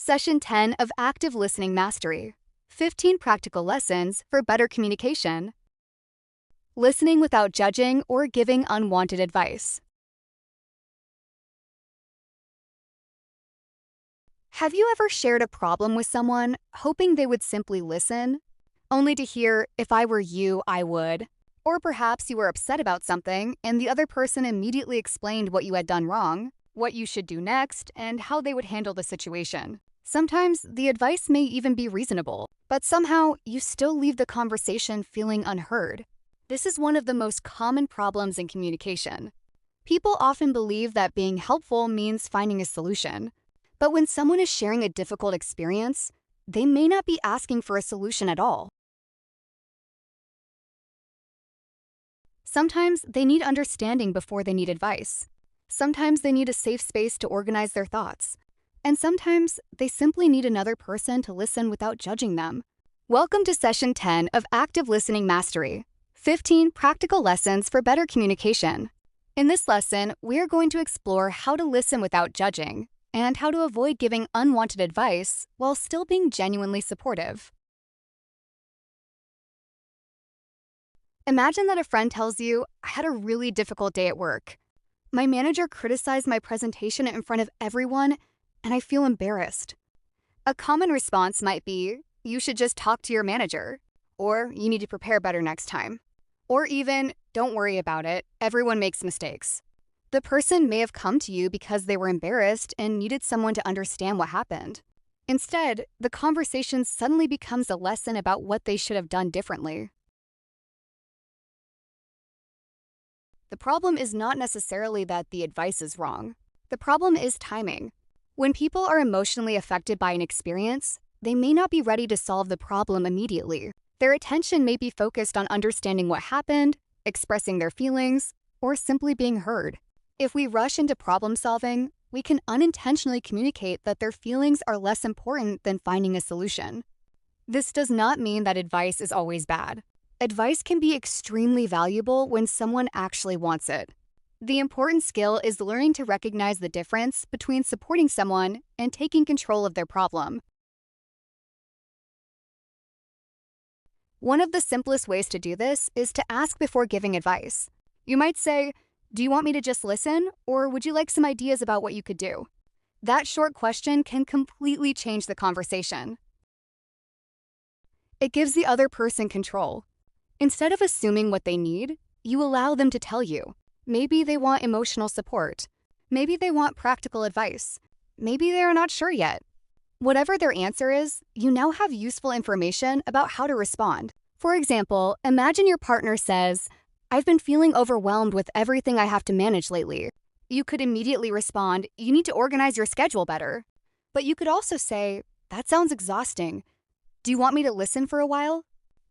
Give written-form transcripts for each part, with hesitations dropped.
Session 10 of Active Listening Mastery. 15 Practical Lessons for Better Communication. Listening without judging or giving unwanted advice. Have you ever shared a problem with someone, hoping they would simply listen, only to hear, "If I were you, I would"? Or perhaps you were upset about something and the other person immediately explained what you had done wrong, what you should do next, and how they would handle the situation. Sometimes the advice may even be reasonable, but somehow you still leave the conversation feeling unheard. This is one of the most common problems in communication. People often believe that being helpful means finding a solution. But when someone is sharing a difficult experience, they may not be asking for a solution at all. Sometimes they need understanding before they need advice. Sometimes they need a safe space to organize their thoughts. And sometimes they simply need another person to listen without judging them. Welcome to Session 10 of Active Listening Mastery. 15 Practical Lessons for Better Communication. In this lesson, we are going to explore how to listen without judging and how to avoid giving unwanted advice while still being genuinely supportive. Imagine that a friend tells you, "I had a really difficult day at work. My manager criticized my presentation in front of everyone, and I feel embarrassed." A common response might be, "You should just talk to your manager," or "You need to prepare better next time," or even, "Don't worry about it, everyone makes mistakes." The person may have come to you because they were embarrassed and needed someone to understand what happened. Instead, the conversation suddenly becomes a lesson about what they should have done differently. The problem is not necessarily that the advice is wrong. The problem is timing. When people are emotionally affected by an experience, they may not be ready to solve the problem immediately. Their attention may be focused on understanding what happened, expressing their feelings, or simply being heard. If we rush into problem solving, we can unintentionally communicate that their feelings are less important than finding a solution. This does not mean that advice is always bad. Advice can be extremely valuable when someone actually wants it. The important skill is learning to recognize the difference between supporting someone and taking control of their problem. One of the simplest ways to do this is to ask before giving advice. You might say, "Do you want me to just listen, or would you like some ideas about what you could do?" That short question can completely change the conversation. It gives the other person control. Instead of assuming what they need, you allow them to tell you. Maybe they want emotional support. Maybe they want practical advice. Maybe they are not sure yet. Whatever their answer is, you now have useful information about how to respond. For example, imagine your partner says, "I've been feeling overwhelmed with everything I have to manage lately." You could immediately respond, "You need to organize your schedule better." But you could also say, "That sounds exhausting. Do you want me to listen for a while?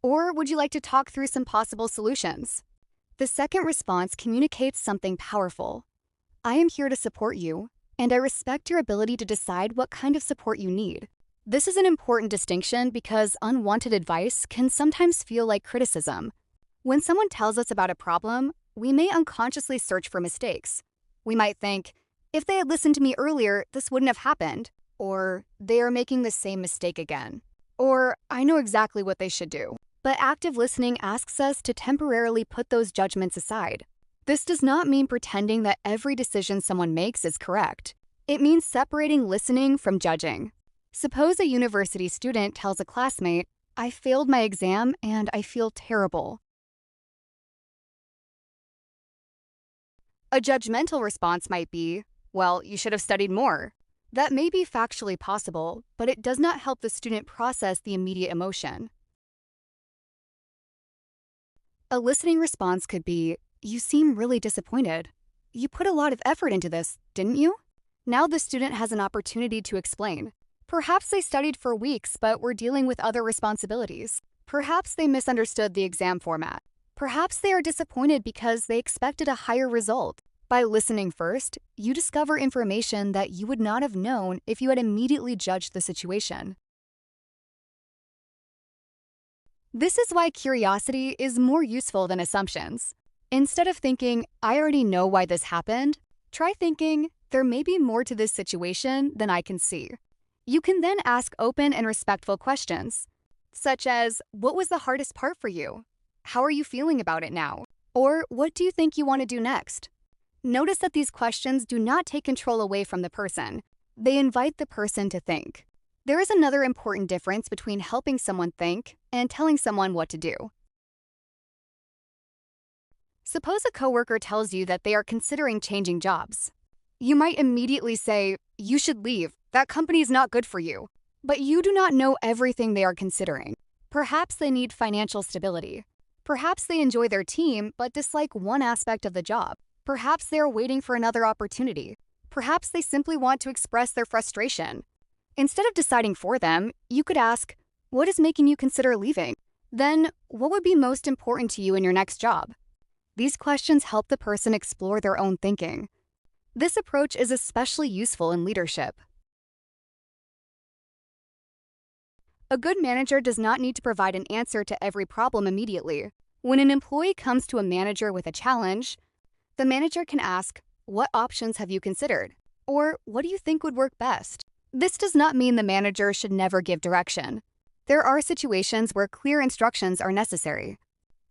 Or would you like to talk through some possible solutions?" The second response communicates something powerful. I am here to support you, and I respect your ability to decide what kind of support you need. This is an important distinction because unwanted advice can sometimes feel like criticism. When someone tells us about a problem, we may unconsciously search for mistakes. We might think, "If they had listened to me earlier, this wouldn't have happened," or "They are making the same mistake again," or "I know exactly what they should do." But active listening asks us to temporarily put those judgments aside. This does not mean pretending that every decision someone makes is correct. It means separating listening from judging. Suppose a university student tells a classmate, "I failed my exam and I feel terrible." A judgmental response might be, "Well, you should have studied more." That may be factually possible, but it does not help the student process the immediate emotion. A listening response could be, "You seem really disappointed. You put a lot of effort into this, didn't you?" Now the student has an opportunity to explain. Perhaps they studied for weeks but were dealing with other responsibilities. Perhaps they misunderstood the exam format. Perhaps they are disappointed because they expected a higher result. By listening first, you discover information that you would not have known if you had immediately judged the situation. This is why curiosity is more useful than assumptions. Instead of thinking, "I already know why this happened," try thinking, "There may be more to this situation than I can see." You can then ask open and respectful questions, such as, what was the hardest part for you? How are you feeling about it now? Or what do you think you want to do next? Notice that these questions do not take control away from the person. They invite the person to think. There is another important difference between helping someone think and telling someone what to do. Suppose a coworker tells you that they are considering changing jobs. You might immediately say, "You should leave. That company is not good for you." But you do not know everything they are considering. Perhaps they need financial stability. Perhaps they enjoy their team but dislike one aspect of the job. Perhaps they are waiting for another opportunity. Perhaps they simply want to express their frustration. Instead of deciding for them, you could ask, what is making you consider leaving? Then, what would be most important to you in your next job? These questions help the person explore their own thinking. This approach is especially useful in leadership. A good manager does not need to provide an answer to every problem immediately. When an employee comes to a manager with a challenge, the manager can ask, "What options have you considered?" Or, "What do you think would work best?" This does not mean the manager should never give direction. There are situations where clear instructions are necessary.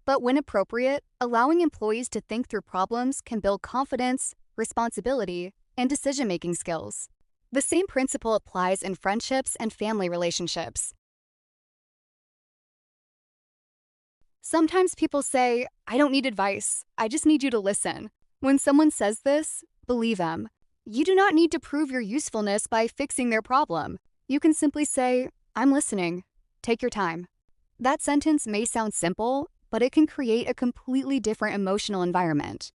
But when appropriate, allowing employees to think through problems can build confidence, responsibility, and decision-making skills. The same principle applies in friendships and family relationships. Sometimes people say, "I don't need advice, I just need you to listen." When someone says this, believe them. You do not need to prove your usefulness by fixing their problem. You can simply say, "I'm listening. Take your time." That sentence may sound simple, but it can create a completely different emotional environment.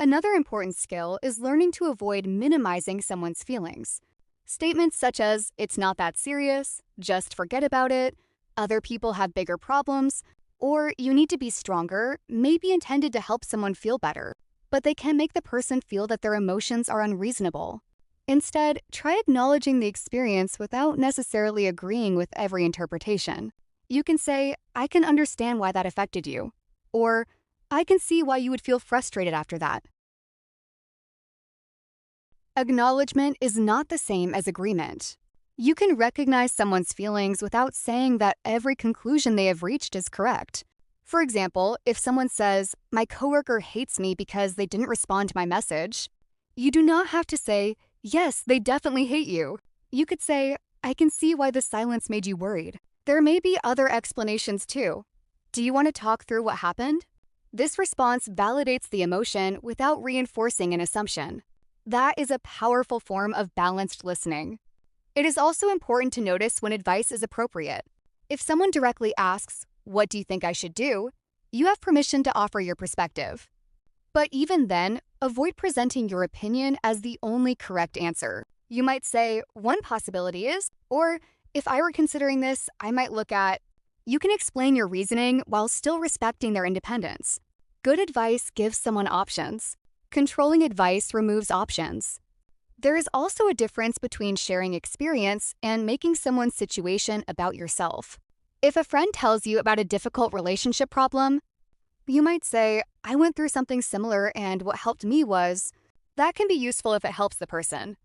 Another important skill is learning to avoid minimizing someone's feelings. Statements such as, "It's not that serious," "Just forget about it," "Other people have bigger problems," or "You need to be stronger" may be intended to help someone feel better, but they can make the person feel that their emotions are unreasonable. Instead, try acknowledging the experience without necessarily agreeing with every interpretation. You can say, "I can understand why that affected you," or "I can see why you would feel frustrated after that." Acknowledgement is not the same as agreement. You can recognize someone's feelings without saying that every conclusion they have reached is correct. For example, if someone says, "My coworker hates me because they didn't respond to my message," you do not have to say, "Yes, they definitely hate you." You could say, "I can see why the silence made you worried. There may be other explanations too. Do you want to talk through what happened?" This response validates the emotion without reinforcing an assumption. That is a powerful form of balanced listening. It is also important to notice when advice is appropriate. If someone directly asks, "What do you think I should do?" you have permission to offer your perspective. But even then, avoid presenting your opinion as the only correct answer. You might say, "One possibility is," or "If I were considering this, I might look at." You can explain your reasoning while still respecting their independence. Good advice gives someone options. Controlling advice removes options. There is also a difference between sharing experience and making someone's situation about yourself. If a friend tells you about a difficult relationship problem, you might say, "I went through something similar and what helped me was." That can be useful if it helps the person.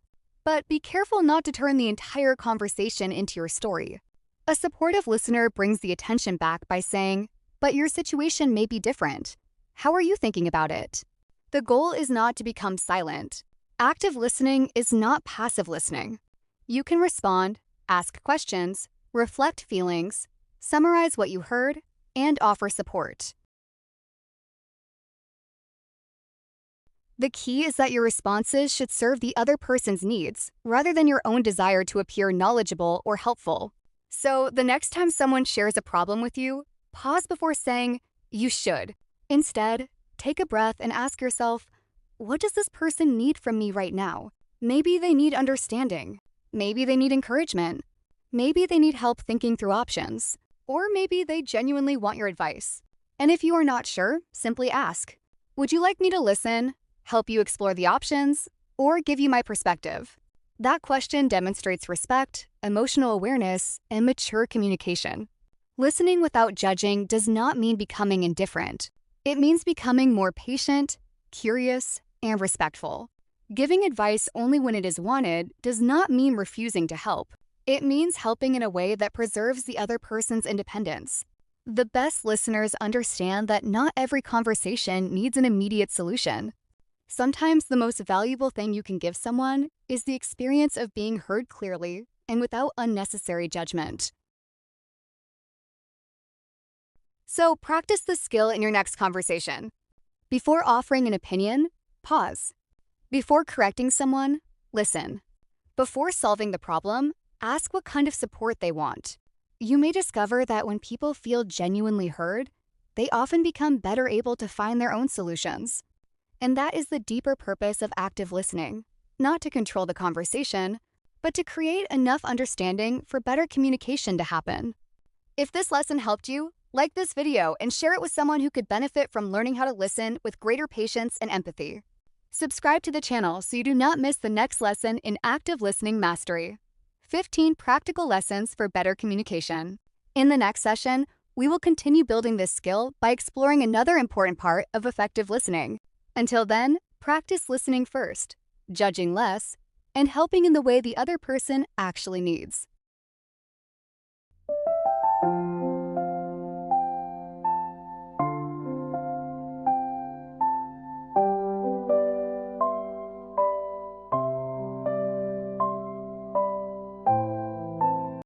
But be careful not to turn the entire conversation into your story. A supportive listener brings the attention back by saying, "But your situation may be different. How are you thinking about it?" The goal is not to become silent. Active listening is not passive listening. You can respond, ask questions, reflect feelings, summarize what you heard, and offer support. The key is that your responses should serve the other person's needs, rather than your own desire to appear knowledgeable or helpful. So, the next time someone shares a problem with you, pause before saying, "You should." Instead, take a breath and ask yourself, what does this person need from me right now? Maybe they need understanding. Maybe they need encouragement. Maybe they need help thinking through options. Or maybe they genuinely want your advice. And if you are not sure, simply ask, "Would you like me to listen, help you explore the options, or give you my perspective?" That question demonstrates respect, emotional awareness, and mature communication. Listening without judging does not mean becoming indifferent. It means becoming more patient, curious, and respectful. Giving advice only when it is wanted does not mean refusing to help. It means helping in a way that preserves the other person's independence. The best listeners understand that not every conversation needs an immediate solution. Sometimes the most valuable thing you can give someone is the experience of being heard clearly and without unnecessary judgment. So practice the skill in your next conversation. Before offering an opinion, pause. Before correcting someone, listen. Before solving the problem, ask what kind of support they want. You may discover that when people feel genuinely heard, they often become better able to find their own solutions. And that is the deeper purpose of active listening, not to control the conversation, but to create enough understanding for better communication to happen. If this lesson helped you, like this video and share it with someone who could benefit from learning how to listen with greater patience and empathy. Subscribe to the channel so you do not miss the next lesson in active listening mastery. 15 practical lessons for better communication. In the next session, we will continue building this skill by exploring another important part of effective listening. Until then, practice listening first, judging less, and helping in the way the other person actually needs.